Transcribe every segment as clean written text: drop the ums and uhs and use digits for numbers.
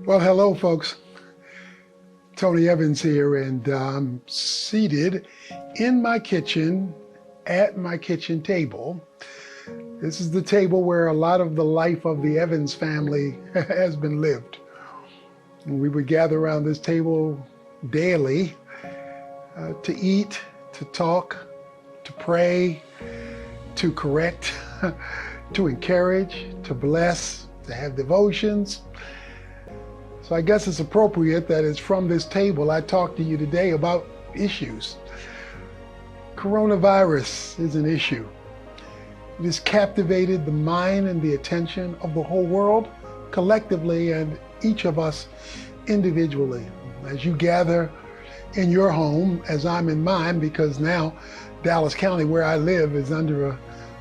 Well, hello, folks. Tony Evans here, and I'm seated in my kitchen at my kitchen table. This is the table where a lot of the life of the Evans family has been lived. And we would gather around this table daily to eat, to talk, to pray, to correct, to encourage, to bless, to have devotions. So I guess it's appropriate that it's from this table I talk to you today about issues. Coronavirus is an issue. It has captivated the mind and the attention of the whole world collectively and each of us individually. As you gather in your home, as I'm in mine, because now Dallas County, where I live, is under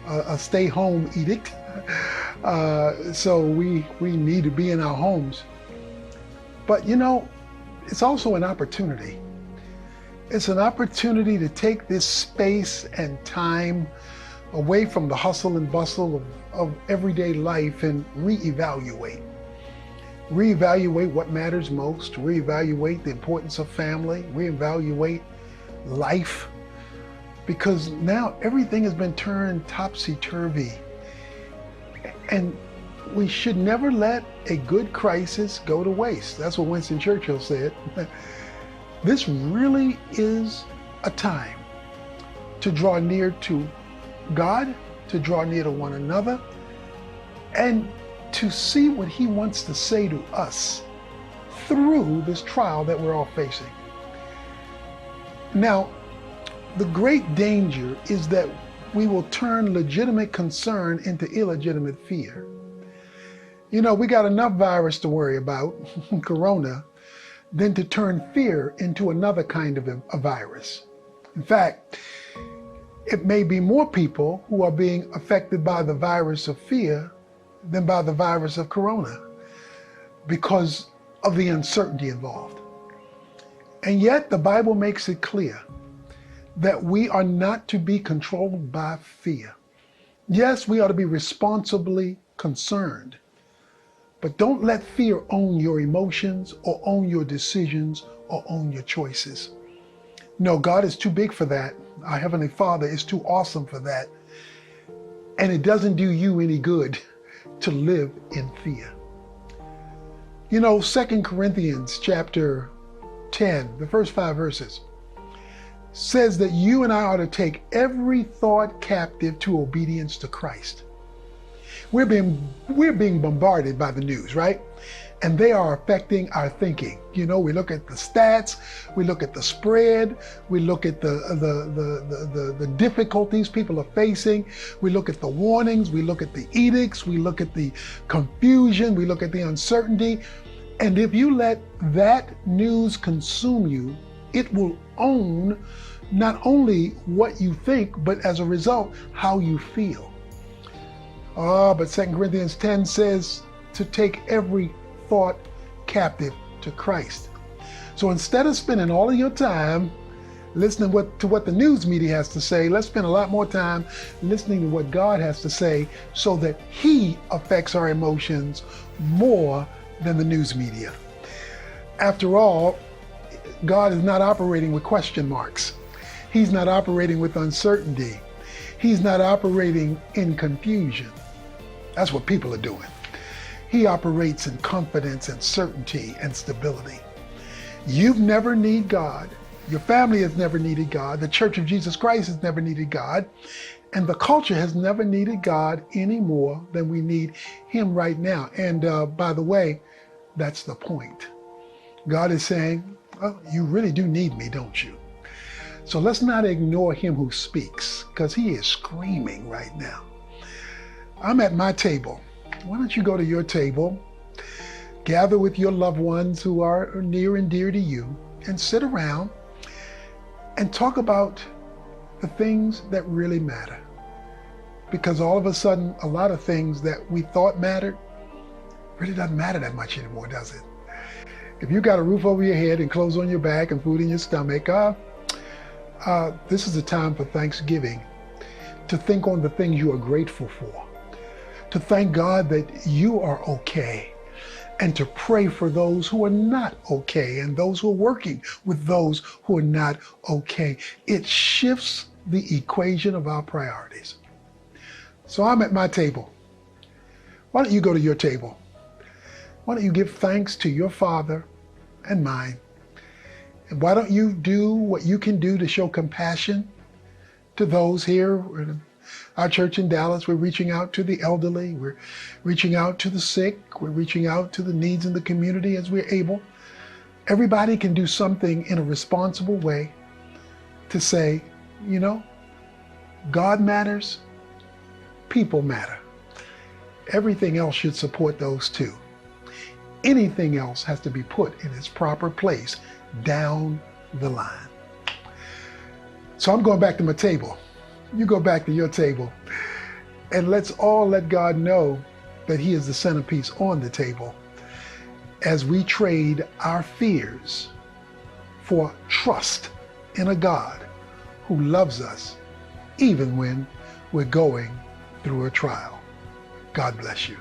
a stay-home edict. So we need to be in our homes. But you know, it's also an opportunity. It's an opportunity to take this space and time away from the hustle and bustle of everyday life and reevaluate. Reevaluate what matters most, reevaluate the importance of family, reevaluate life. Because now everything has been turned topsy-turvy. And we should never let a good crisis go to waste. That's what Winston Churchill said. This really is a time to draw near to God, to draw near to one another, and to see what He wants to say to us through this trial that we're all facing. Now, the great danger is that we will turn legitimate concern into illegitimate fear. You know, we got enough virus to worry about, corona, than to turn fear into another kind of a virus. In fact, it may be more people who are being affected by the virus of fear than by the virus of corona because of the uncertainty involved. And yet the Bible makes it clear that we are not to be controlled by fear. Yes, we ought to be responsibly concerned, but don't let fear own your emotions or own your decisions or own your choices. No, God is too big for that. Our Heavenly Father is too awesome for that. And it doesn't do you any good to live in fear. You know, 2 Corinthians chapter 10, the first 5 verses, says that you and I ought to take every thought captive to obedience to Christ. We're being bombarded by the news, right? And they are affecting our thinking. You know, we look at the stats, we look at the spread, we look at the difficulties people are facing, we look at the warnings, we look at the edicts, we look at the confusion, we look at the uncertainty. And if you let that news consume you, it will own not only what you think, but as a result, how you feel. But 2 Corinthians 10 says to take every thought captive to Christ. So instead of spending all of your time listening to what the news media has to say, let's spend a lot more time listening to what God has to say so that He affects our emotions more than the news media. After all, God is not operating with question marks. He's not operating with uncertainty. He's not operating in confusion. That's what people are doing. He operates in confidence and certainty and stability. You've never needed God. Your family has never needed God. The Church of Jesus Christ has never needed God. And the culture has never needed God any more than we need Him right now. And by the way, that's the point. God is saying, oh, you really do need me, don't you? So let's not ignore Him who speaks, because He is screaming right now. I'm at my table. Why don't you go to your table, gather with your loved ones who are near and dear to you, and sit around and talk about the things that really matter. Because all of a sudden, a lot of things that we thought mattered really doesn't matter that much anymore, does it? If you got a roof over your head and clothes on your back and food in your stomach, this is a time for Thanksgiving, to think on the things you are grateful for, to thank God that you are okay, and to pray for those who are not okay and those who are working with those who are not okay. It shifts the equation of our priorities. So I'm at my table. Why don't you go to your table? Why don't you give thanks to your Father and mine? And why don't you do what you can do to show compassion to those here? Our church in Dallas, we're reaching out to the elderly, we're reaching out to the sick, we're reaching out to the needs in the community as we're able. Everybody can do something in a responsible way to say, you know, God matters, people matter. Everything else should support those too. Anything else has to be put in its proper place down the line. So I'm going back to my table. You go back to your table, and let's all let God know that He is the centerpiece on the table as we trade our fears for trust in a God who loves us even when we're going through a trial. God bless you.